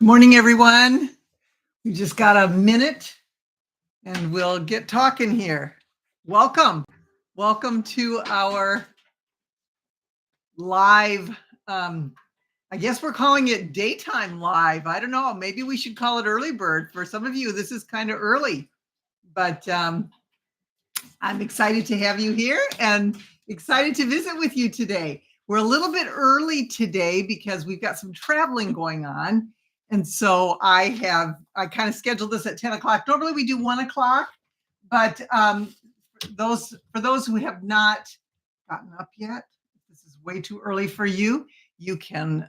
Morning, everyone. We just got a minute and we'll get talking here. Welcome. Welcome to our live. I guess we're calling it daytime live. I don't know. Maybe we should call it early bird. For some of you, this is kind of early, but I'm excited to have you here and excited to visit with you today. We're a little bit early today because we've got some traveling going on. And so I kind of scheduled this at 10 o'clock. Normally we do 1 o'clock, but for those who have not gotten up yet, this is way too early for you. You can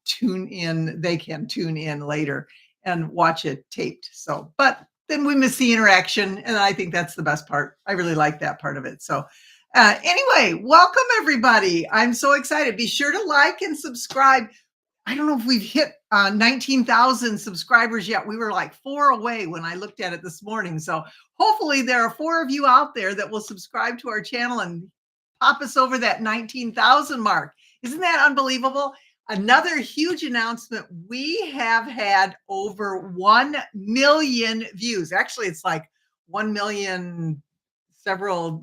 tune in. They can tune in later and watch it taped. So, but then we miss the interaction, and I think that's the best part. I really like that part of it. So anyway, welcome everybody. I'm so excited. Be sure to like and subscribe. I don't know if we've hit 19,000 subscribers yet. We were like 4 away when I looked at it this morning. So hopefully there are 4 of you out there that will subscribe to our channel and pop us over that 19,000 mark. Isn't that unbelievable? Another huge announcement. We have had over 1 million views. Actually, it's like 1 million, several,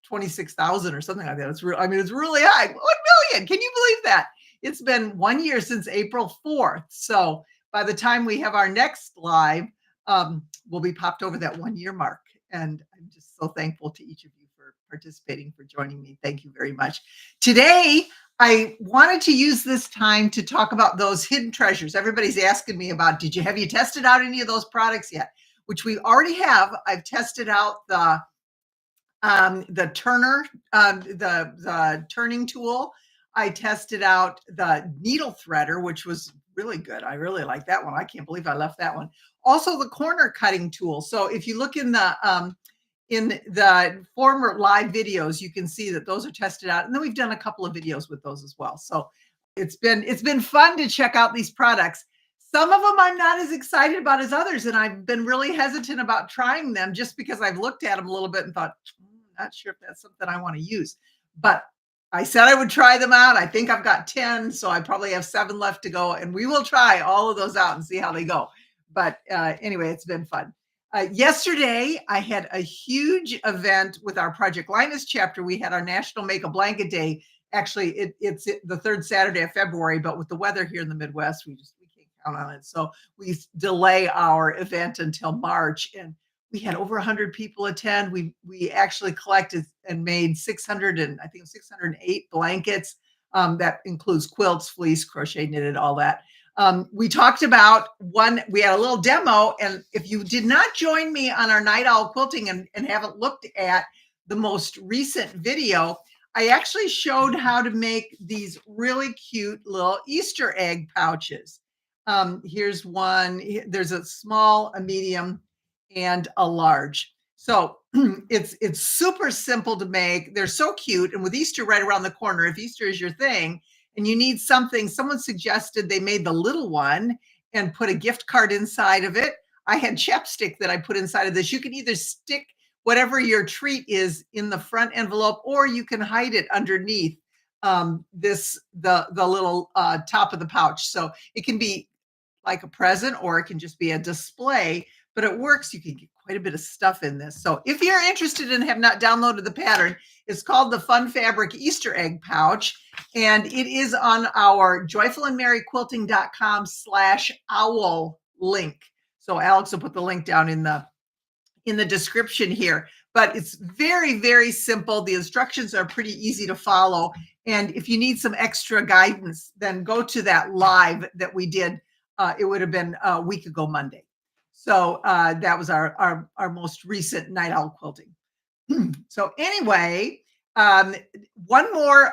26,000 or something like that. It's real. I mean, it's really high. 1 million. Can you believe that? It's been 1 year since April 4th. So by the time we have our next live, we'll be popped over that 1 year mark. And I'm just so thankful to each of you for participating, for joining me. Thank you very much. Today, I wanted to use this time to talk about those hidden treasures. Everybody's asking me about, have you tested out any of those products yet? Which we already have. I've tested out the turner, the turning tool. I tested out the needle threader, which was really good. I really like that one. I can't believe I left that one. Also the corner cutting tool. So if you look in the former live videos, you can see that those are tested out. And then we've done a couple of videos with those as well. So it's been fun to check out these products. Some of them I'm not as excited about as others. And I've been really hesitant about trying them just because I've looked at them a little bit and thought, not sure if that's something I want to use. But I said I would try them out. I think I've got 10, so I probably have 7 left to go. And we will try all of those out and see how they go. But anyway, it's been fun. Yesterday, I had a huge event with our Project Linus chapter. We had our National Make a Blanket Day. Actually, it's the 3rd Saturday of February, but with the weather here in the Midwest, we can't count on it. So we delay our event until March. And we had over 100 people attend. We actually collected and made 608 blankets. That includes quilts, fleece, crochet, knitted, all that. We talked about we had a little demo, and if you did not join me on our Night Owl Quilting and haven't looked at the most recent video, I actually showed how to make these really cute little Easter egg pouches. Here's one. There's a small, a medium, and a large. So it's super simple to make. They're so cute. And with Easter right around the corner, if Easter is your thing and you need something, someone suggested they made the little one and put a gift card inside of it. I had chapstick that I put inside of this. You can either stick whatever your treat is in the front envelope, or you can hide it underneath the little top of the pouch. So it can be like a present, or it can just be a display, but it works. You can get quite a bit of stuff in this. So if you're interested and have not downloaded the pattern, it's called the Fun Fabric Easter Egg Pouch, and it is on our joyfulandmerryquilting.com/owl link. So Alex will put the link down in the description here, but it's very, very simple. The instructions are pretty easy to follow. And if you need some extra guidance, then go to that live that we did. It would have been a week ago Monday. So that was our most recent Night Owl Quilting. So anyway, one more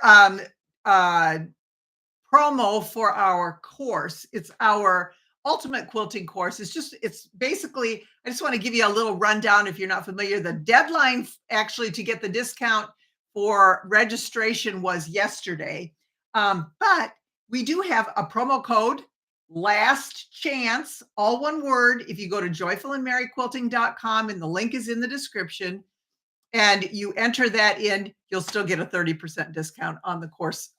promo for our course. It's our Ultimate Quilting course. It's basically, I just want to give you a little rundown if you're not familiar. The deadline actually to get the discount for registration was yesterday. But we do have a promo code, Last Chance, all one word. If you go to joyfulandmerryquilting.com, and the link is in the description, and you enter that in, you'll still get a 30% discount on the course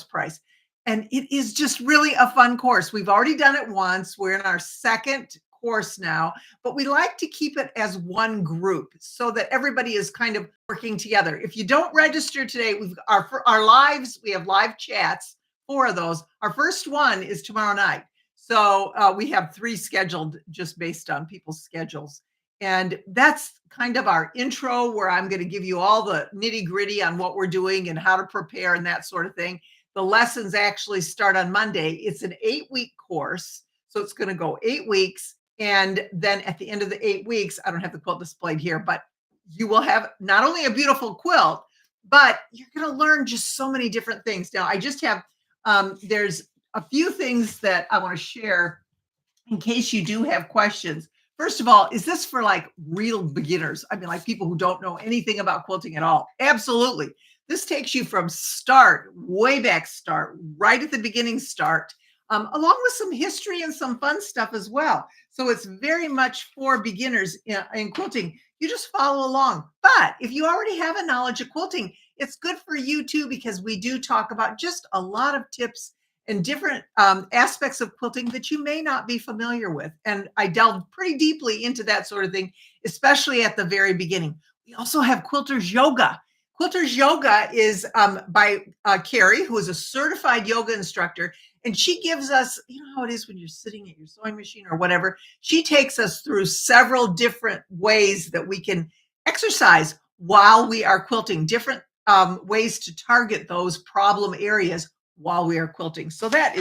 price. And it is just really a fun course. We've already done it once. We're in our second course now, but we like to keep it as one group so that everybody is kind of working together. If you don't register today, we've our lives, we have live chats, four of those. Our first one is tomorrow night. So we have three scheduled just based on people's schedules. And that's kind of our intro where I'm going to give you all the nitty gritty on what we're doing and how to prepare and that sort of thing. The lessons actually start on Monday. It's an 8-week course. So it's going to go 8 weeks. And then at the end of the 8 weeks, I don't have the quilt displayed here, but you will have not only a beautiful quilt, but you're going to learn just so many different things. Now, I just have, there's a few things that I want to share in case you do have questions. First of all, is this for like real beginners? I mean, like people who don't know anything about quilting at all? Absolutely. This takes you from start, way back start, right at the beginning start, along with some history and some fun stuff as well. So it's very much for beginners in quilting. You just follow along. But if you already have a knowledge of quilting, it's good for you too, because we do talk about just a lot of tips and different aspects of quilting that you may not be familiar with. And I delved pretty deeply into that sort of thing, especially at the very beginning. We also have Quilter's Yoga. Quilter's Yoga is by Carrie, who is a certified yoga instructor. And she gives us, you know how it is when you're sitting at your sewing machine or whatever. She takes us through several different ways that we can exercise while we are quilting, different ways to target those problem areas while we are quilting. So that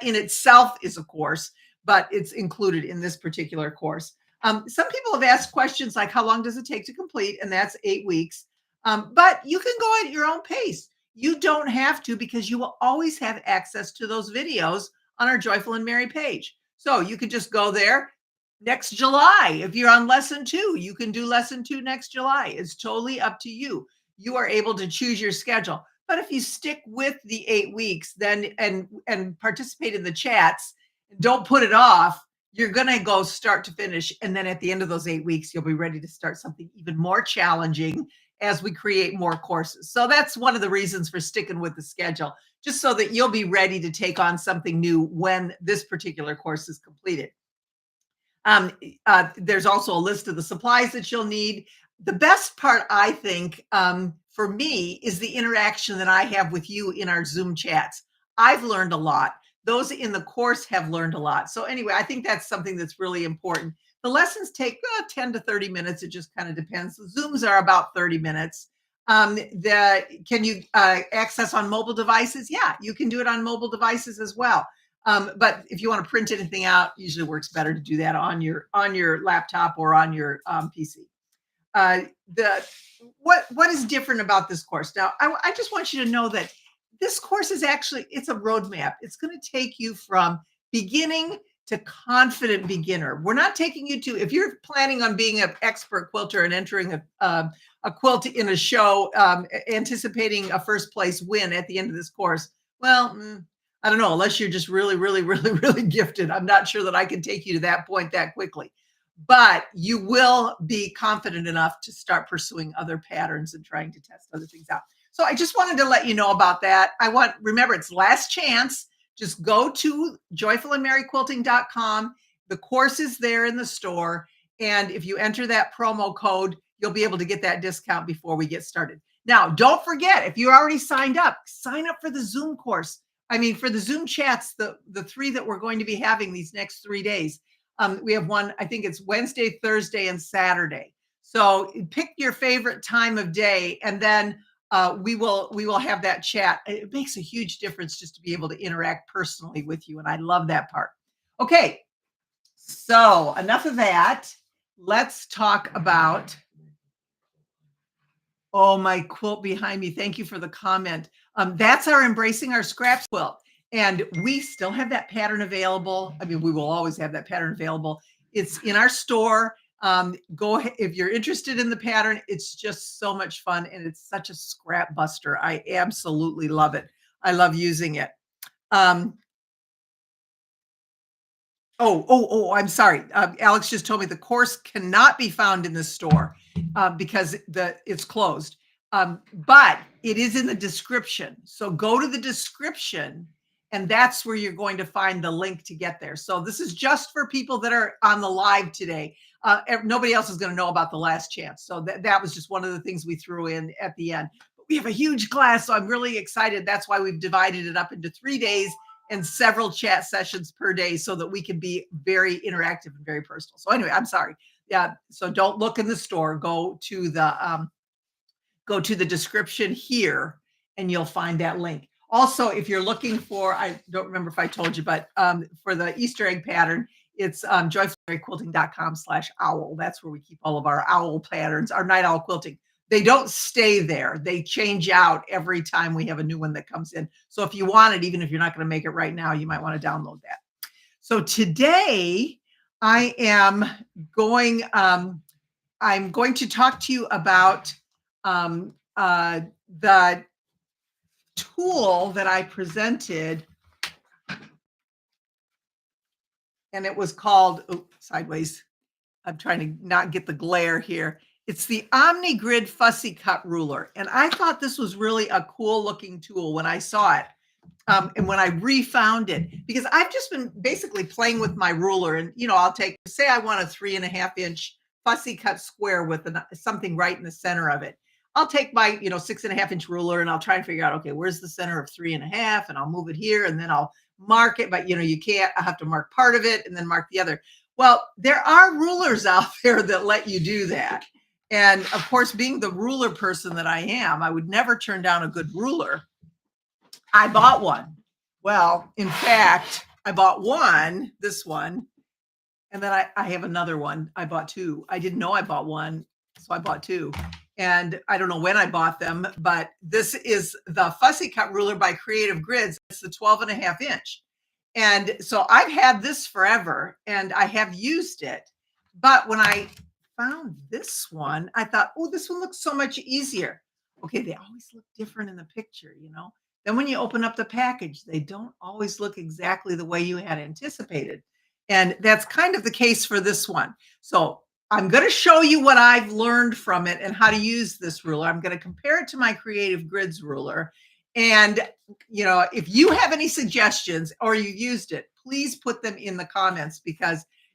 in itself is a course, but it's included in this particular course. Some people have asked questions like, how long does it take to complete? And that's 8 weeks. But you can go at your own pace. You don't have to, because you will always have access to those videos on our Joyful and Merry page. So you can just go there next July. If you're on lesson 2, you can do lesson 2 next July. It's totally up to you. You are able to choose your schedule. But if you stick with the 8 weeks, then and participate in the chats, don't put it off, you're going to go start to finish. And then at the end of those 8 weeks, you'll be ready to start something even more challenging as we create more courses. So that's one of the reasons for sticking with the schedule, just so that you'll be ready to take on something new when this particular course is completed. There's also a list of the supplies that you'll need. The best part, I think, for me, is the interaction that I have with you in our Zoom chats. I've learned a lot. Those in the course have learned a lot. So anyway, I think that's something that's really important. The lessons take 10 to 30 minutes. It just kind of depends. The Zooms are about 30 minutes. Can you access on mobile devices? Yeah, you can do it on mobile devices as well. But if you want to print anything out, usually works better to do that on your laptop or on your PC. What is different about this course? Now, I just want you to know that this course is actually, it's a roadmap. It's going to take you from beginning to confident beginner. We're not taking you to, if you're planning on being an expert quilter and entering a quilt in a show, anticipating a first place win at the end of this course, well, I don't know, unless you're just really, really, really, really gifted. I'm not sure that I can take you to that point that quickly. But you will be confident enough to start pursuing other patterns and trying to test other things out. So I just wanted to let you know about that. Remember, it's last chance. Just go to joyfulandmerryquilting.com. The course is there in the store. And if you enter that promo code, you'll be able to get that discount before we get started. Now, don't forget, if you already signed up, sign up for the Zoom course. I mean, for the Zoom chats, the 3 that we're going to be having these next 3 days. We have one, I think it's Wednesday, Thursday, and Saturday. So pick your favorite time of day, and then we will have that chat. It makes a huge difference just to be able to interact personally with you, and I love that part. Okay, so enough of that. Let's talk about, oh, my quilt behind me. Thank you for the comment. That's our Embracing Our Scraps quilt. And we still have that pattern available. I mean, we will always have that pattern available. It's in our store. Go ahead if you're interested in the pattern. It's just so much fun, and it's such a scrap buster. I absolutely love it. I love using it. I'm sorry. Alex just told me the course cannot be found in the store because it's closed. But it is in the description. So go to the description And that's where you're going to find the link to get there. So this is just for people that are on the live today. Nobody else is going to know about the last chance. So that was just one of the things we threw in at the end. But we have a huge class, so I'm really excited. That's why we've divided it up into 3 days and several chat sessions per day so that we can be very interactive and very personal. So anyway, I'm sorry. Yeah. So don't look in the store. Go to the description here and you'll find that link. Also, if you're looking for, I don't remember if I told you, but for the Easter egg pattern, it's joyfulquilting.com/owl. That's where we keep all of our owl patterns, our night owl quilting. They don't stay there. They change out every time we have a new one that comes in. So if you want it, even if you're not going to make it right now, you might want to download that. So today I am going, I'm going to talk to you about the tool that I presented, and it was called, sideways. I'm trying to not get the glare here. It's the OmniGrid Fussy Cut Ruler. And I thought this was really a cool looking tool when I saw it. And when I refound it, because I've just been basically playing with my ruler and, I'll take, say I want a 3.5 inch fussy cut square with something right in the center of it. I'll take my, 6.5 inch ruler and I'll try and figure out, okay, where's the center of 3.5, and I'll move it here and then I'll mark it. But, you can't, I have to mark part of it and then mark the other. Well, there are rulers out there that let you do that. And of course, being the ruler person that I am, I would never turn down a good ruler. I bought one. Well, in fact, I bought one, this one, and then I have another one. I bought two. I didn't know I bought one, so I bought two. And I don't know when I bought them, but this is the Fussy Cut Ruler by Creative Grids. It's the 12.5 inch. And so I've had this forever, and I have used it. But when I found this one, I thought, oh, this one looks so much easier. Okay, they always look different in the picture, Then when you open up the package, they don't always look exactly the way you had anticipated. And that's kind of the case for this one. So I'm going to show you what I've learned from it and how to use this ruler. I'm going to compare it to my Creative Grids ruler. And, if you have any suggestions or you used it, please put them in the comments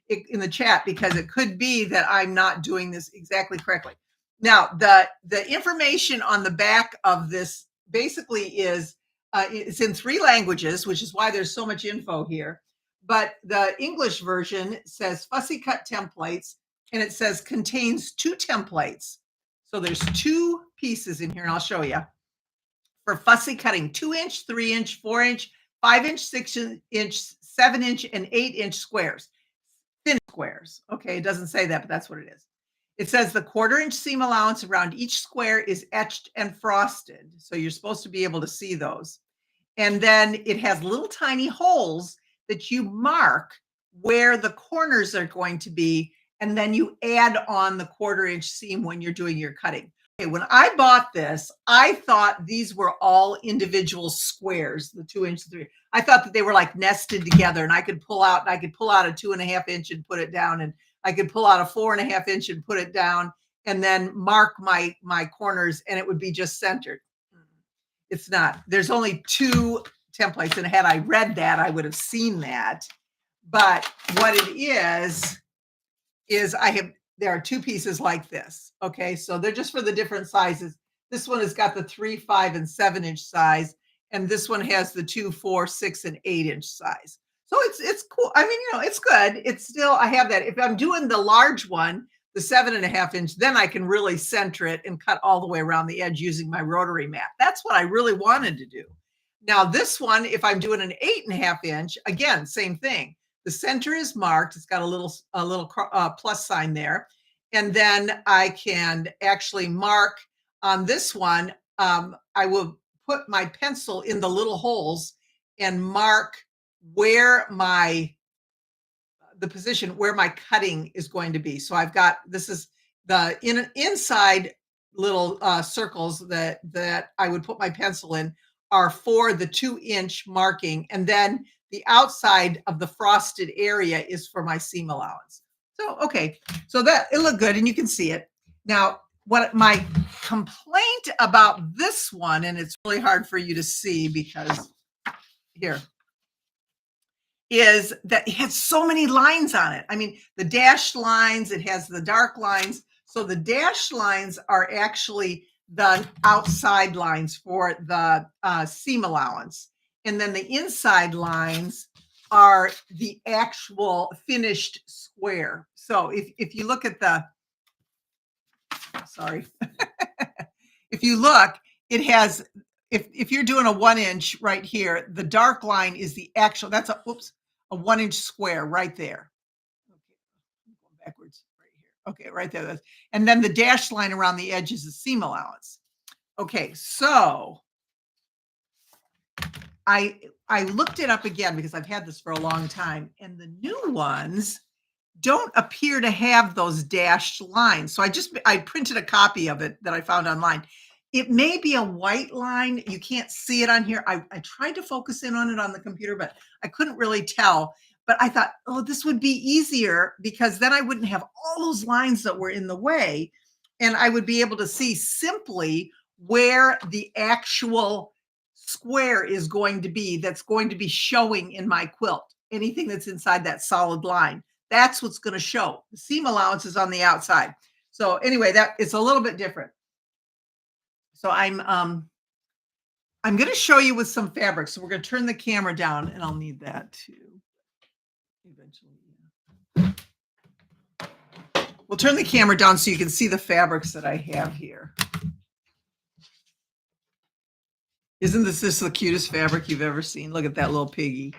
in the chat, because it could be that I'm not doing this exactly correctly. Now, the information on the back of this basically is, it's in 3 languages, which is why there's so much info here. But the English version says Fussy Cut Templates, and it says contains 2 templates. So there's 2 pieces in here, and I'll show you. For fussy cutting 2 inch, 3 inch, 4 inch, 5 inch, 6 inch, 7 inch, and 8 inch squares. Thin squares. Okay, it doesn't say that, but that's what it is. It says the 1/4 inch seam allowance around each square is etched and frosted. So you're supposed to be able to see those. And then it has little tiny holes that you mark where the corners are going to be. And then you add on the 1/4 inch seam when you're doing your cutting. Okay, when I bought this, I thought these were all individual squares, the 2 inch, 3. I thought that they were like nested together, and I could pull out a 2.5 inch and put it down, and I could pull out a 4.5 inch and put it down, and then mark my corners, and it would be just centered. It's not. There's only 2 templates, and had I read that, I would have seen that. But what it is there are 2 pieces like this. Okay, so they're just for the different sizes. This one has got the 3, 5, and 7 inch size, and this one has the 2, 4, 6, and 8 inch size. So it's cool. I mean, it's good. It's still, I have that. If I'm doing the large one, the 7.5 inch, then I can really center it and cut all the way around the edge using my rotary mat. That's what I really wanted to do. Now this one, if I'm doing an 8.5 inch, again, same thing. The center is marked. It's got a little plus sign there. And then I can actually mark on this one. I will put my pencil in the little holes and mark where the position where my cutting is going to be. So I've got, this is the inside little circles that I would put my pencil in are for the 2 inch marking. And then the outside of the frosted area is for my seam allowance. So, okay, so that it looked good and you can see it. Now, what my complaint about this one, and it's really hard for you to see because here, is that it has so many lines on it. I mean, the dashed lines, it has the dark lines. So the dashed lines are actually the outside lines for the seam allowance. And then the inside lines are the actual finished square. So if you look at the, sorry, if you look, it has, if you're doing a 1 inch right here, the dark line is the actual, that's a, oops, a 1 inch square right there. Okay, I'm going backwards right here. Okay, right there. And then the dashed line around the edge is the seam allowance. Okay, so I looked it up again because I've had this for a long time, and the new ones don't appear to have those dashed lines. So I printed a copy of it that I found online. It may be a white line. You can't see it on here. I tried to focus in on it on the computer, but I couldn't really tell. But I thought, oh, this would be easier because then I wouldn't have all those lines that were in the way. And I would be able to see simply where the actual square is going to be that's going to be showing in my quilt. Anything that's inside that solid line. That's what's going to show. The seam allowance is on the outside. So anyway, that it's a little bit different. So I'm going to show you with some fabric. So we're going to turn the camera down, and I'll need that too eventually. We'll turn the camera down so you can see the fabrics that I have here. Isn't this just the cutest fabric you've ever seen? Look at that little piggy.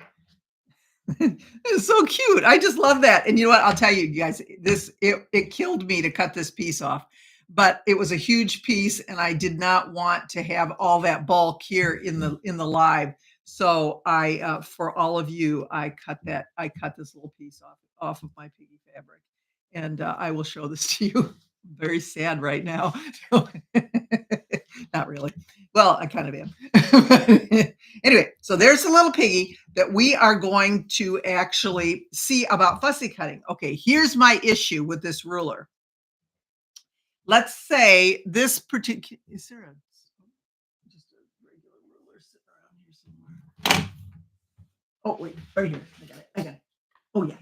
It's so cute. I just love that. And you know what? I'll tell you guys, it killed me to cut this piece off, but it was a huge piece, and I did not want to have all that bulk here in the live. So I, for all of you, I cut this little piece off of my piggy fabric, and I will show this to you. I'm very sad right now. Not really. Well, I kind of am. Anyway, so there's a little piggy that we are going to actually see about fussy cutting. Okay, here's my issue with this ruler. Let's say this particular, is there just a regular ruler sitting around here somewhere? Oh, wait, right here. I got it. Oh, yeah.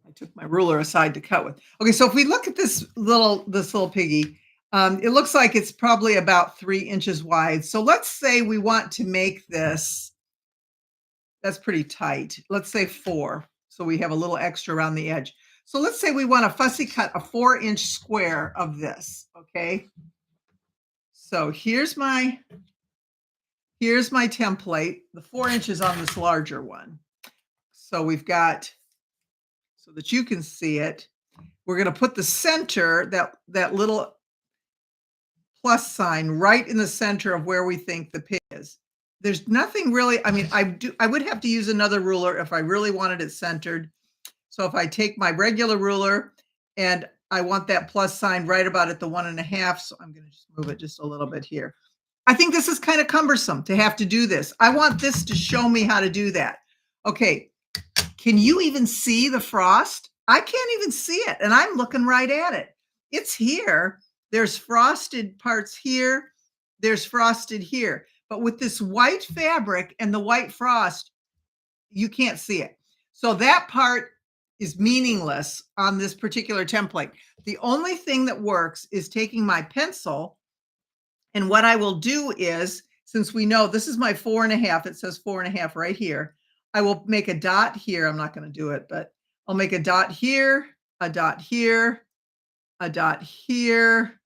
I took my ruler aside to cut with. Okay, so if we look at this little piggy, it looks like it's probably about 3 inches wide. So let's say we want to make this, that's pretty tight. Let's say 4. So we have a little extra around the edge. So let's say we want to fussy cut a 4-inch square of this. Okay. So here's my template, the 4 inches on this larger one. So we've got, so that you can see it, we're going to put the center, that little plus sign right in the center of where we think the pig is. There's nothing really, I mean, I would have to use another ruler if I really wanted it centered. So if I take my regular ruler and I want that plus sign right about at the 1.5, so I'm going to just move it just a little bit here. I think this is kind of cumbersome to have to do this. I want this to show me how to do that. Okay, can you even see the frost? I can't even see it, and I'm looking right at it. It's here. There's frosted parts here. There's frosted here. But with this white fabric and the white frost, you can't see it. So that part is meaningless on this particular template. The only thing that works is taking my pencil, and what I will do is, since we know this is my 4.5, it says 4.5 right here, I will make a dot here. I'm not going to do it, but I'll make a dot here, a dot here, a dot here,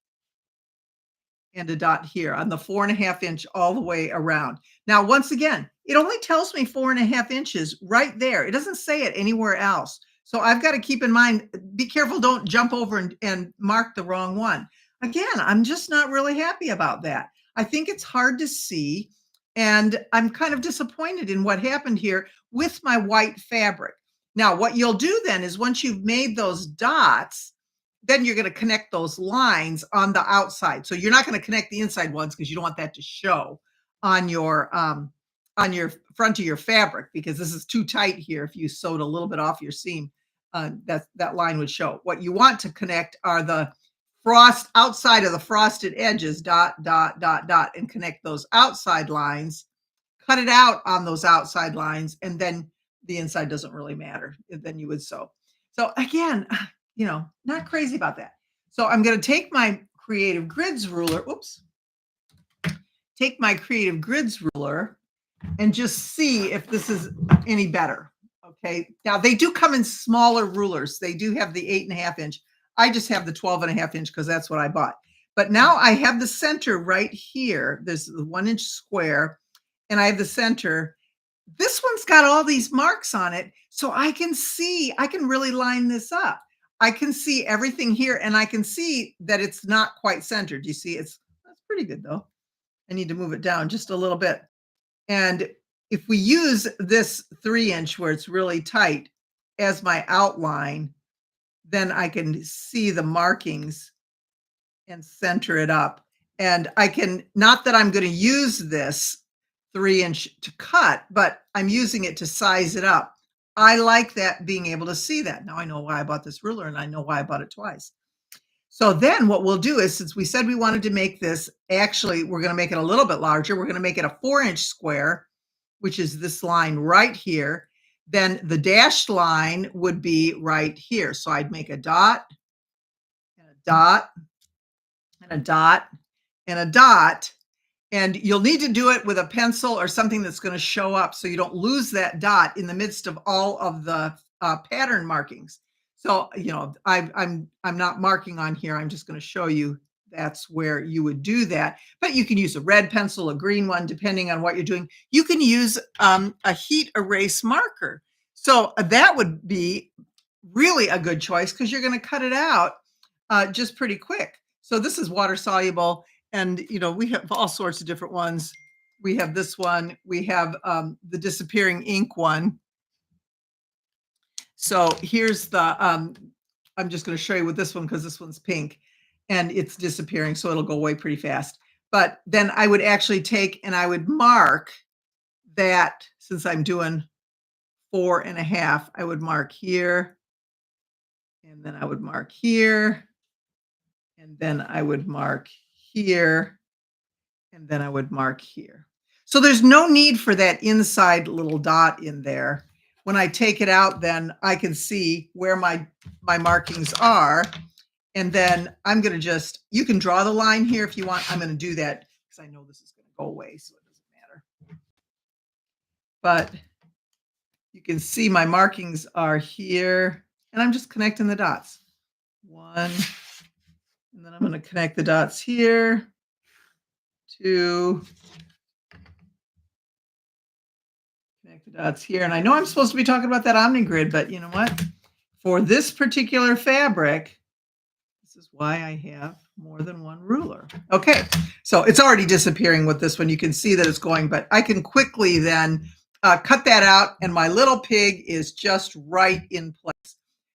and a dot here on the 4.5 inch all the way around. Now, once again, it only tells me 4.5 inches right there. It doesn't say it anywhere else. So I've got to keep in mind, be careful, don't jump over and mark the wrong one. Again, I'm just not really happy about that. I think it's hard to see, and I'm kind of disappointed in what happened here with my white fabric. Now, what you'll do then is once you've made those dots, then you're going to connect those lines on the outside. So you're not going to connect the inside ones because you don't want that to show on your front of your fabric, because this is too tight here. If you sewed a little bit off your seam, that line would show. What you want to connect are the frost outside of the frosted edges, dot, dot, dot, dot, and connect those outside lines, cut it out on those outside lines, and then the inside doesn't really matter, then you would sew. So again, not crazy about that. So I'm going to take my Creative Grids ruler, oops, take my Creative Grids ruler and just see if this is any better. Okay. Now they do come in smaller rulers. They do have the 8.5 inch. I just have the 12.5 inch because that's what I bought. But now I have the center right here. There's the 1 inch square and I have the center. This one's got all these marks on it. So I can see, I can really line this up. I can see everything here and I can see that it's not quite centered. You see, that's pretty good though. I need to move it down just a little bit. And if we use this 3 inch where it's really tight as my outline, then I can see the markings and center it up. And I can, not that I'm going to use this 3 inch to cut, but I'm using it to size it up. I like that, being able to see that. Now I know why I bought this ruler and I know why I bought it twice. So then what we'll do is, since we said we wanted to make this, actually, we're going to make it a little bit larger. We're going to make it a 4 inch square, which is this line right here. Then the dashed line would be right here. So I'd make a dot and a dot and a dot and a dot. And you'll need to do it with a pencil or something that's going to show up so you don't lose that dot in the midst of all of the pattern markings. So, I'm not marking on here. I'm just going to show you that's where you would do that. But you can use a red pencil, a green one, depending on what you're doing. You can use a heat erase marker. So that would be really a good choice because you're going to cut it out just pretty quick. So this is water soluble. And, we have all sorts of different ones. We have this one. We have the disappearing ink one. So here's the, I'm just going to show you with this one because this one's pink and it's disappearing. So it'll go away pretty fast. But then I would actually take and I would mark that, since I'm doing 4.5, I would mark here. And then I would mark here. And then I would mark here. And then I would mark here. So there's no need for that inside little dot in there. When I take it out, then I can see where my markings are. And then I'm going to just, you can draw the line here if you want. I'm going to do that because I know this is going to go away, so it doesn't matter. But you can see my markings are here. And I'm just connecting the dots. One. And then I'm going to connect the dots here. 2. Connect the dots here. And I know I'm supposed to be talking about that OmniGrid, but you know what? For this particular fabric, this is why I have more than one ruler. Okay, so it's already disappearing with this one. You can see that it's going, but I can quickly then cut that out, and my little pig is just right in place.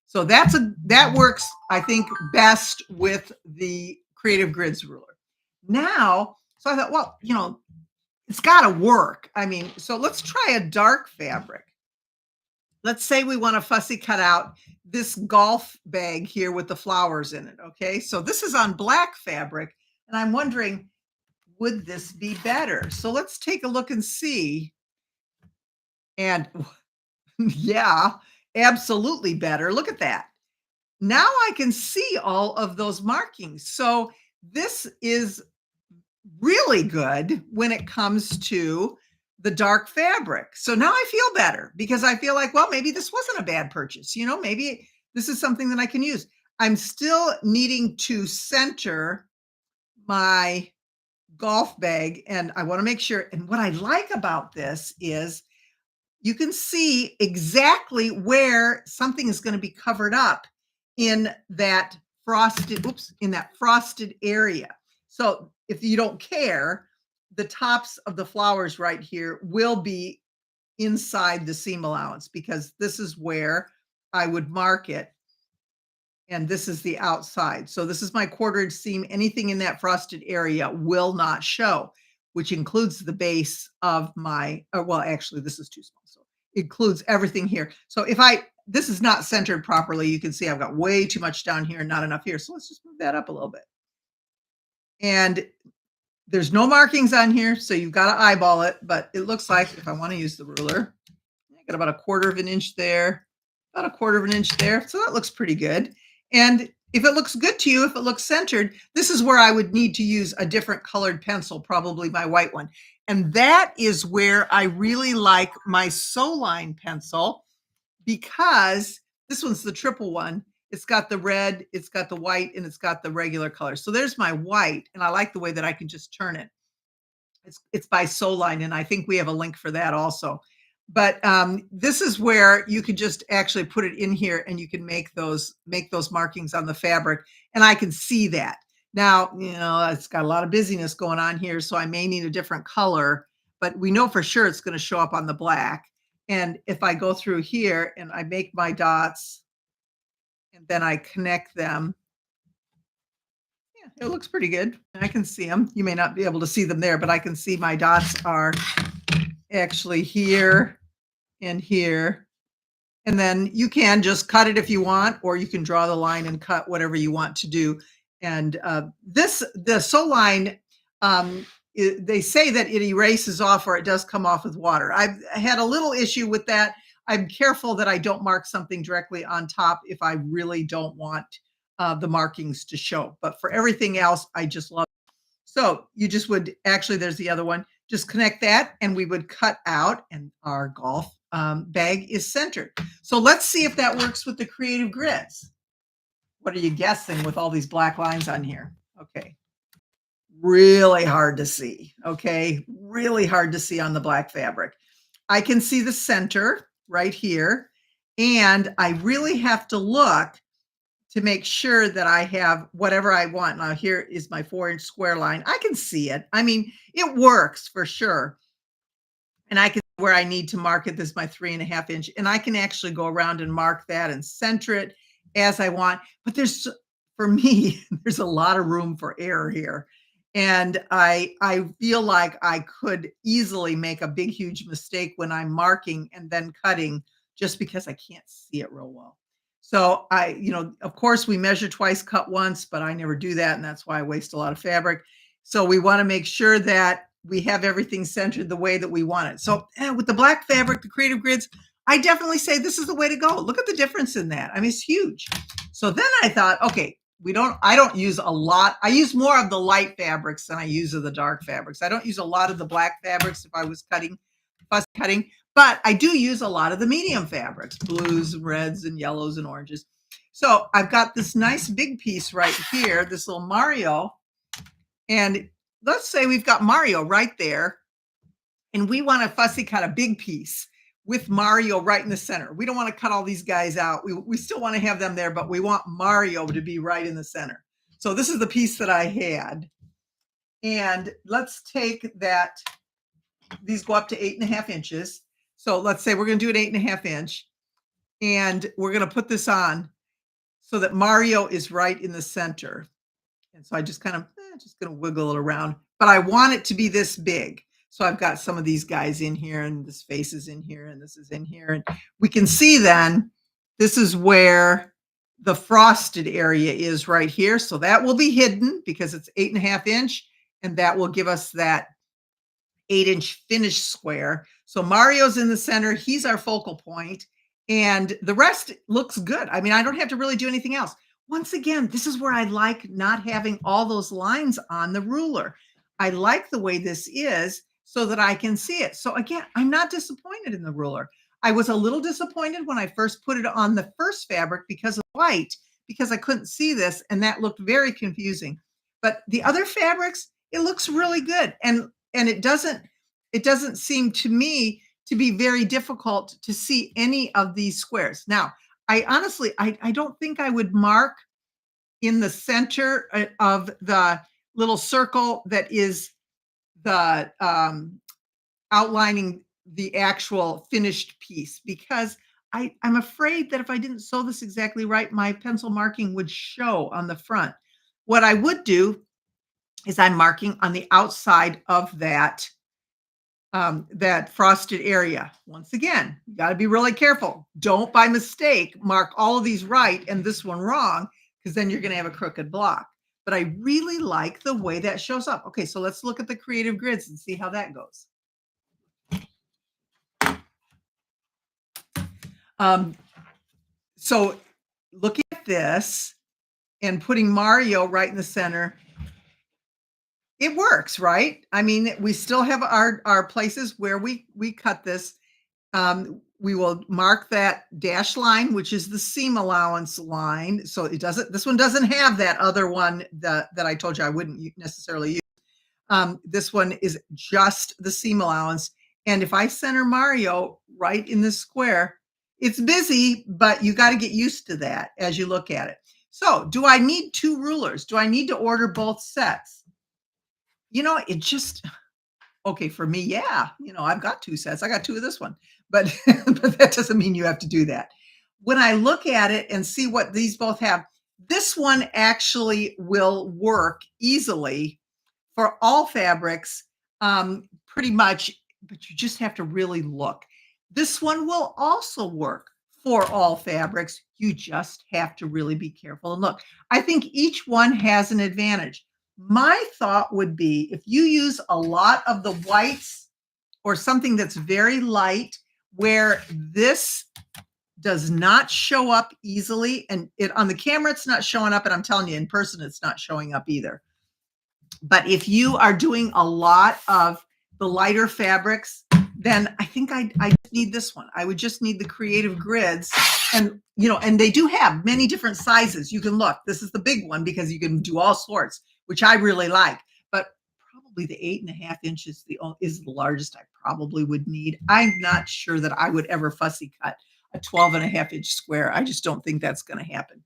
So that works, I think, best with the Creative Grids ruler. Now, so I thought, well, it's got to work. I mean, so let's try a dark fabric. Let's say we want to fussy cut out this golf bag here with the flowers in it. Okay, so this is on black fabric, and I'm wondering, would this be better? So let's take a look and see. And yeah, absolutely better. Look at that. Now I can see all of those markings. So this is really good when it comes to the dark fabric. So now I feel better because I feel like, well, maybe this wasn't a bad purchase. Maybe this is something that I can use. I'm still needing to center my golf bag, and I want to make sure. And what I like about this is you can see exactly where something is going to be covered up in that frosted area. So if you don't care, the tops of the flowers right here will be inside the seam allowance because this is where I would mark it. And this is the outside. So this is my 1/4 inch seam. Anything in that frosted area will not show, which includes the base of my, well, actually this is too small. So it includes everything here. So this is not centered properly. You can see I've got way too much down here and not enough here. So let's just move that up a little bit. And there's no markings on here, so you've got to eyeball it, but it looks like if I want to use the ruler, I got about a quarter of an inch there, about a quarter of an inch there. So that looks pretty good. And if it looks good to you, if it looks centered, this is where I would need to use a different colored pencil, probably my white one. And that is where I really like my Soline pencil, because this one's the triple one. It's got the red, it's got the white, and it's got the regular color. So there's my white, and I like the way that I can just turn it. It's by Soline, and I think we have a link for that also. But this is where you could just actually put it in here, and you can make those markings on the fabric, and I can see that. Now, it's got a lot of busyness going on here, so I may need a different color, but we know for sure it's going to show up on the black. And if I go through here and I make my dots and then I connect them, yeah, it looks pretty good. I can see them. You may not be able to see them there, but I can see my dots are actually here and here. And then you can just cut it if you want, or you can draw the line and cut whatever you want to do. And the Soline, they say that it erases off, or it does come off with water. I've had a little issue with that. I'm careful that I don't mark something directly on top if I really don't want the markings to show. But for everything else, I just love it. So you just would, actually, there's the other one. Just connect that, and we would cut out, and our golf bag is centered. So let's see if that works with the creative grids. What are you guessing with all these black lines on here? Okay. Really hard to see. Okay. Really hard to see on the black fabric. I can see the center right here, and I really have to look to make sure that I have whatever I want. Now here is my 4-inch square line. I can see it. I mean, it works for sure. And I can, where I need to mark it, this is my 3.5 inch, and I can actually go around and mark that and center it as I want. But for me, there's a lot of room for error here. And I feel like I could easily make a big, huge mistake when I'm marking and then cutting, just because I can't see it real well. So of course we measure twice, cut once, but I never do that. And that's why I waste a lot of fabric. So we want to make sure that we have everything centered the way that we want it. So with the black fabric, the creative grids, I definitely say this is the way to go. Look at the difference in that. I mean, it's huge. So then I thought, okay, I don't use a lot. I use more of the light fabrics than I use of the dark fabrics. I don't use a lot of the black fabrics if I was fussy cutting, but I do use a lot of the medium fabrics, blues, reds, and yellows, and oranges. So I've got this nice big piece right here, this little Mario. And let's say we've got Mario right there, and we want to fussy cut a big piece with Mario right in the center. We don't want to cut all these guys out. We still want to have them there, but we want Mario to be right in the center. So this is the piece that I had. And let's take that. These go up to 8.5 inches. So let's say we're going to do an 8.5 inch. And we're going to put this on so that Mario is right in the center. And so I just kind of, just going to wiggle it around. But I want it to be this big. So I've got some of these guys in here, and this face is in here, and this is in here. And we can see then this is where the frosted area is right here. So that will be hidden because it's 8.5 inch, and that will give us that 8-inch finished square. So Mario's in the center. He's our focal point, and the rest looks good. I mean, I don't have to really do anything else. Once again, this is where I like not having all those lines on the ruler. I like the way this is so that I can see it. So again, I'm not disappointed in the ruler. I was a little disappointed when I first put it on the first fabric because of white, because I couldn't see this, and that looked very confusing. But the other fabrics, it looks really good. And it doesn't seem to me to be very difficult to see any of these squares. Now, I honestly don't think I would mark in the center of the little circle that is the outlining the actual finished piece, because I'm afraid that if I didn't sew this exactly right, my pencil marking would show on the front. What I would do is I'm marking on the outside of that that frosted area. Once again, you got to be really careful. Don't by mistake mark all of these right and this one wrong, because then you're going to have a crooked block. But I really like the way that shows up. Okay, so let's look at the creative grids and see how that goes. Um, so looking at this and putting Mario right in the center, it works, right? I mean, we still have our places where we cut this. We will mark that dash line, which is the seam allowance line. So it doesn't, this one doesn't have that other one that I told you I wouldn't necessarily use. This one is just the seam allowance. And if I center Mario right in this square, it's busy, but you got to get used to that as you look at it. So do I need two rulers? Do I need to order both sets? It just, okay, for me, yeah, I've got two sets. I got two of this one, but but that doesn't mean you have to do that. When I look at it and see what these both have, this one actually will work easily for all fabrics, pretty much, but you just have to really look. This one will also work for all fabrics. You just have to really be careful and look. I think each one has an advantage. My thought would be if you use a lot of the whites or something that's very light, where this does not show up easily, and on the camera it's not showing up, and I'm telling you in person it's not showing up either. But if you are doing a lot of the lighter fabrics, then I think I just need this one. I would just need the creative grids, and and they do have many different sizes. You can look. This is the big one because you can do all sorts, which I really like. But probably the 8.5 inches is the largest I probably would need. I'm not sure that I would ever fussy cut a 12.5 inch square. I just don't think that's going to happen.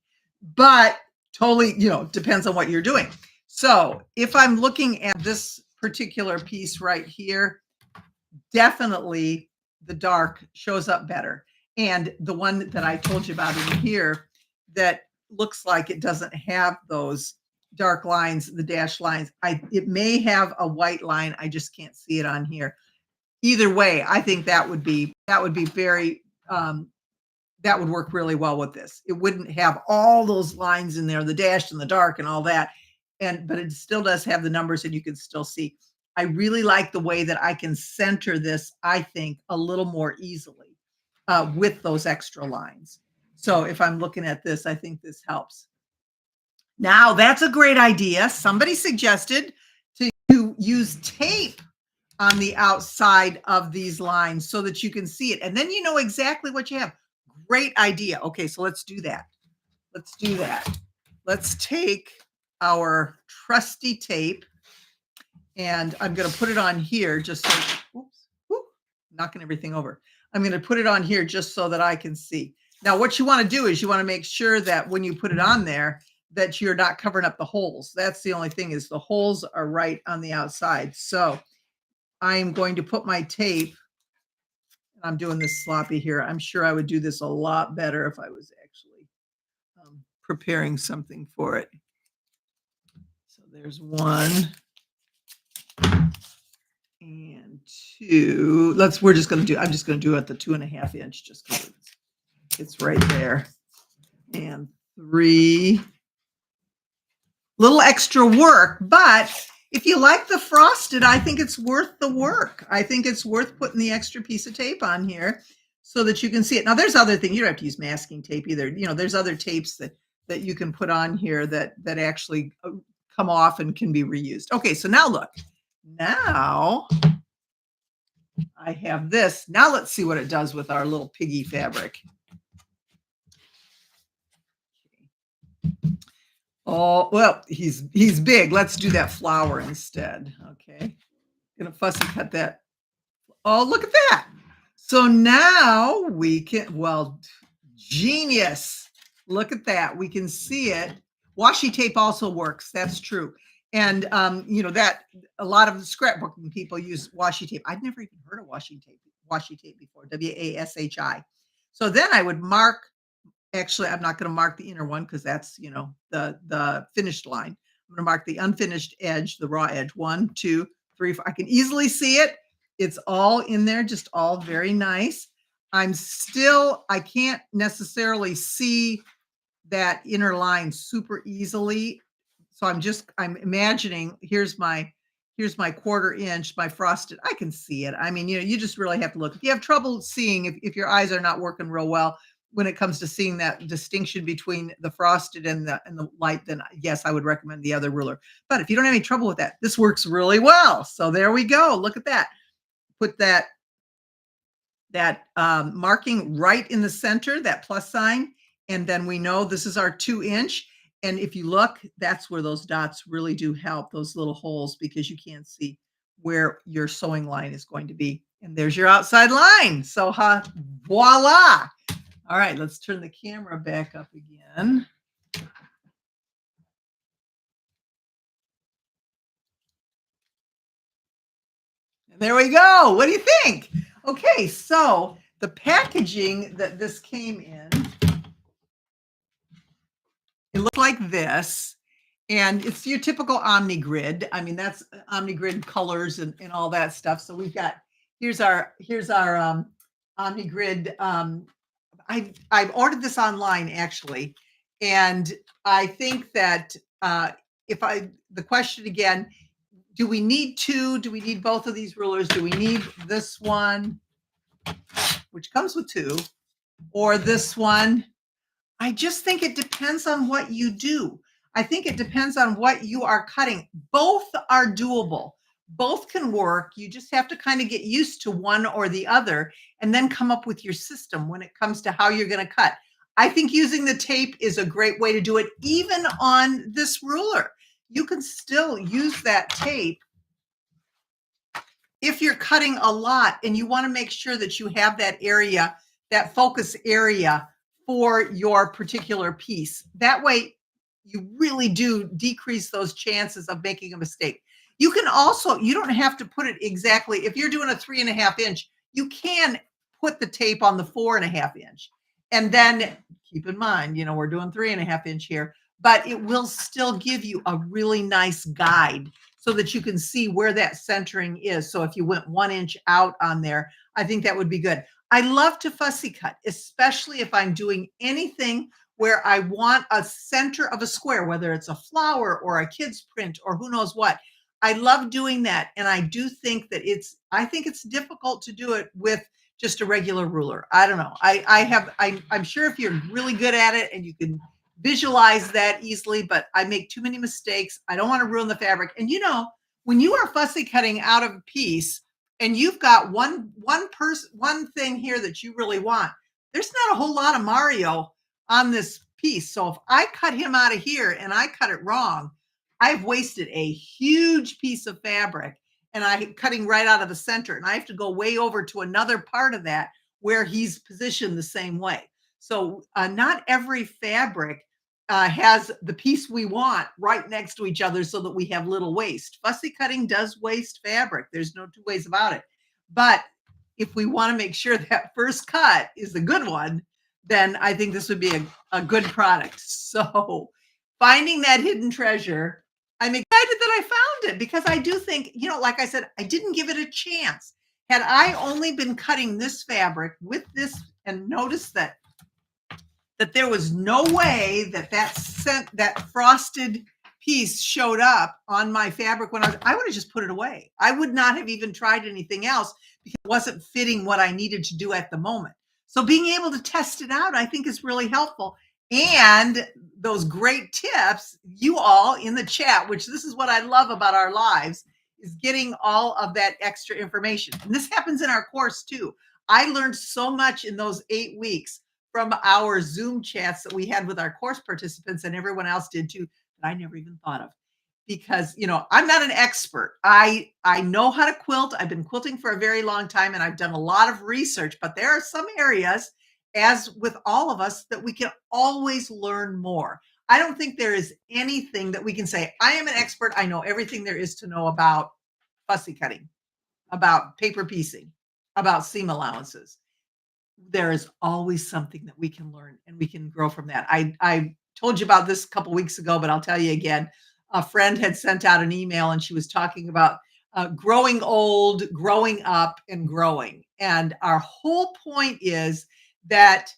But totally, depends on what you're doing. So if I'm looking at this particular piece right here, definitely the dark shows up better. And the one that I told you about in here that looks like it doesn't have those dark lines, the dash lines, it may have a white line. I just can't see it on here. Either way, I think that would be very, that would work really well with this. It wouldn't have all those lines in there, the dash and the dark and all that. But it still does have the numbers and you can still see. I really like the way that I can center this, I think, a little more easily with those extra lines. So if I'm looking at this, I think this helps. Now, that's a great idea. Somebody suggested to use tape on the outside of these lines so that you can see it. And then you know exactly what you have. Great idea. Okay, so let's do that. Let's do that. Let's take our trusty tape, and I'm going to put it on here just so, knocking everything over. I'm going to put it on here just so that I can see. Now, what you want to do is you want to make sure that when you put it on there, that you're not covering up the holes. That's the only thing, is the holes are right on the outside. So I'm going to put my tape, and I'm doing this sloppy here. I'm sure I would do this a lot better if I was actually preparing something for it. So there's one and two. I'm just going to do it at the 2.5 inch just because it's right there. And 3. Little extra work, but if you like the frosted, I think it's worth the work. I think it's worth putting the extra piece of tape on here so that you can see it. Now, there's other things. You don't have to use masking tape either. There's other tapes that you can put on here that actually come off and can be reused. Okay, so now look. Now I have this. Now let's see what it does with our little piggy fabric. Oh, well, he's big. Let's do that flower instead. Okay. Gonna fussy cut that. Oh, look at that. So now we can, well, genius. Look at that. We can see it. Washi tape also works. That's true. And that a lot of the scrapbooking people use washi tape. I'd never even heard of washi tape before. WASHI. So then I would mark. Actually, I'm not going to mark the inner one because that's, the finished line. I'm going to mark the unfinished edge, the raw edge. 1, 2, 3, 4. I can easily see it. It's all in there, just all very nice. I can't necessarily see that inner line super easily. So I'm imagining, here's my here's my 1/4 inch, my frosted. I can see it. I mean, you just really have to look. If you have trouble seeing, if your eyes are not working real well when it comes to seeing that distinction between the frosted and the light, then yes, I would recommend the other ruler. But if you don't have any trouble with that, this works really well. So there we go. Look at that. Put that marking right in the center, that plus sign, and then we know this is our 2 inch. And if you look, that's where those dots really do help, those little holes, because you can't see where your sewing line is going to be. And there's your outside line. So voila. All right, let's turn the camera back up again. And there we go. What do you think? Okay, so the packaging that this came in, it looked like this, and it's your typical omni grid. I mean, that's omni grid colors and all that stuff. So we've got here's our omni grid. I've ordered this online actually, and I think that if I the question again, do we need two? Do we need both of these rulers? Do we need this one, which comes with two, or this one? I just think it depends on what you do. I think it depends on what you are cutting. Both are doable. Both can work. You just have to kind of get used to one or the other and then come up with your system when it comes to how you're going to cut. I think using the tape is a great way to do it, even on this ruler. You can still use that tape if you're cutting a lot and you want to make sure that you have that area, that focus area for your particular piece. That way, you really do decrease those chances of making a mistake. You can also, you don't have to put it exactly, if you're doing a 3.5 inch, you can put the tape on the 4.5 inch. And then keep in mind, we're doing 3.5 inch here, but it will still give you a really nice guide so that you can see where that centering is. So if you went 1 inch out on there, I think that would be good. I love to fussy cut, especially if I'm doing anything where I want a center of a square, whether it's a flower or a kid's print or who knows what. I love doing that. And I do think that I think it's difficult to do it with just a regular ruler. I don't know. I'm sure if you're really good at it and you can visualize that easily, but I make too many mistakes. I don't want to ruin the fabric. And when you are fussy cutting out of a piece and you've got one thing here that you really want, there's not a whole lot of Mario on this piece. So if I cut him out of here and I cut it wrong, I've wasted a huge piece of fabric and I'm cutting right out of the center. And I have to go way over to another part of that where he's positioned the same way. So not every fabric has the piece we want right next to each other so that we have little waste. Fussy cutting does waste fabric. There's no two ways about it. But if we want to make sure that first cut is the good one, then I think this would be a good product. So finding that hidden treasure, I'm excited that I found it because I do think, like I said, I didn't give it a chance. Had I only been cutting this fabric with this and noticed that there was no way that frosted piece showed up on my fabric when I would have just put it away. I would not have even tried anything else because it wasn't fitting what I needed to do at the moment. So being able to test it out, I think is really helpful. And those great tips, you all in the chat, which this is what I love about our lives, is getting all of that extra information. And this happens in our course too. I learned so much in those 8 weeks from our Zoom chats that we had with our course participants, and everyone else did too, that I never even thought of. Because, I'm not an expert. I know how to quilt. I've been quilting for a very long time and I've done a lot of research, but there are some areas, as with all of us, that we can always learn more. I don't think there is anything that we can say, I am an expert. I know everything there is to know about fussy cutting, about paper piecing, about seam allowances. There is always something that we can learn and we can grow from that. I told you about this a couple weeks ago, but I'll tell you again. A friend had sent out an email and she was talking about growing old, growing up, and growing. And our whole point is that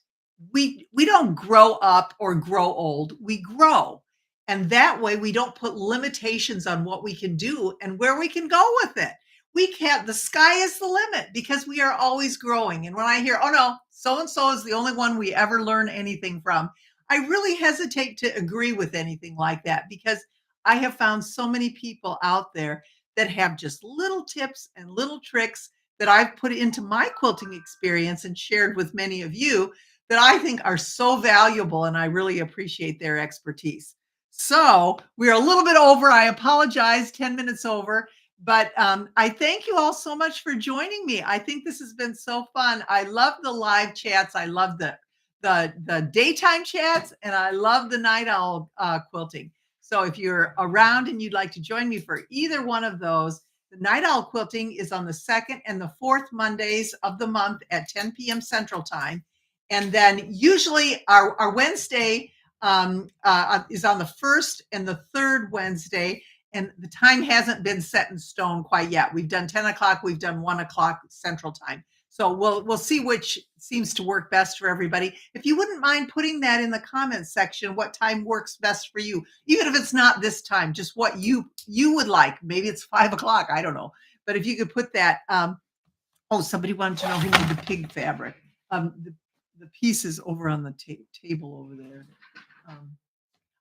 we don't grow up or grow old. We grow. And that way we don't put limitations on what we can do and where we can go with it. We can't, the sky is the limit because we are always growing. And when I hear, oh no, so and so is the only one we ever learn anything from, I really hesitate to agree with anything like that because I have found so many people out there that have just little tips and little tricks that I've put into my quilting experience and shared with many of you that I think are so valuable, and I really appreciate their expertise. So we're a little bit over. I apologize, 10 minutes over, but I thank you all so much for joining me. I think this has been so fun. I love the live chats. I love the daytime chats, and I love the night owl quilting. So if you're around and you'd like to join me for either one of those, the night owl quilting is on the second and the fourth Mondays of the month at 10 p.m. Central Time. And then usually our Wednesday is on the first and the third Wednesday. And the time hasn't been set in stone quite yet. We've done 10 o'clock, we've done 1 o'clock Central Time. So we'll see which seems to work best for everybody. If you wouldn't mind putting that in the comments section, what time works best for you, even if it's not this time, just what you would like. Maybe it's 5 o'clock, I don't know. But if you could put that, oh, somebody wanted to know who made the pig fabric. The piece is over on the table over there.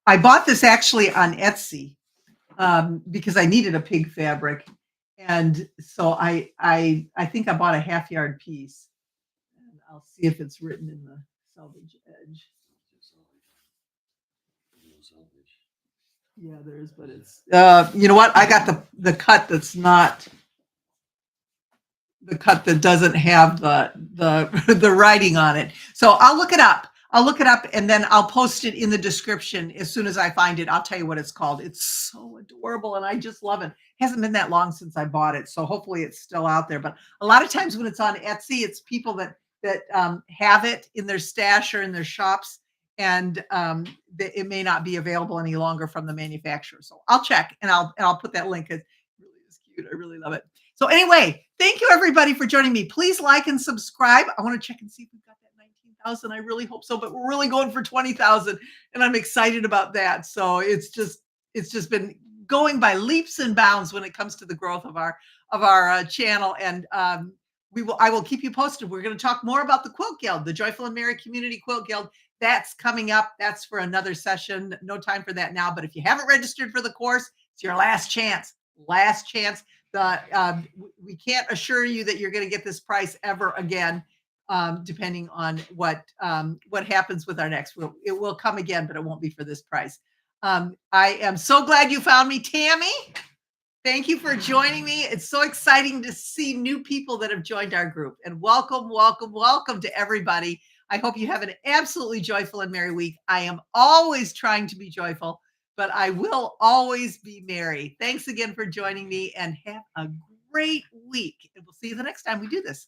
I bought this actually on Etsy because I needed a pig fabric. And so I think I bought a half yard piece. And I'll see if it's written in the selvage edge. Yeah, there is, but it's you know what? I got the cut that's not the cut that doesn't have the writing on it. So I'll look it up. I'll look it up and then I'll post it in the description as soon as I find it. I'll tell you what it's called. It's so adorable and I just love it. It hasn't been that long since I bought it, so hopefully it's still out there. But a lot of times when it's on Etsy, it's people that have it in their stash or in their shops, and it may not be available any longer from the manufacturer. So I'll check and I'll put that link. It really is cute. I really love it. So anyway, thank you everybody for joining me. Please like and subscribe. I want to check and see if we've got that 19,000. I really hope so, but we're really going for 20,000 and I'm excited about that. So it's just been going by leaps and bounds when it comes to the growth of our channel. And I will keep you posted. We're going to talk more about the Quilt Guild, the Joyful and Merry Community Quilt Guild. That's coming up. That's for another session. No time for that now. But if you haven't registered for the course, it's your last chance. Last chance. We can't assure you that you're going to get this price ever again, depending on what happens with our next. It will come again, but it won't be for this price. I am so glad you found me, Tammy. Thank you for joining me. It's so exciting to see new people that have joined our group. And welcome, welcome, welcome to everybody. I hope you have an absolutely joyful and merry week. I am always trying to be joyful, but I will always be merry. Thanks again for joining me and have a great week. And we'll see you the next time we do this.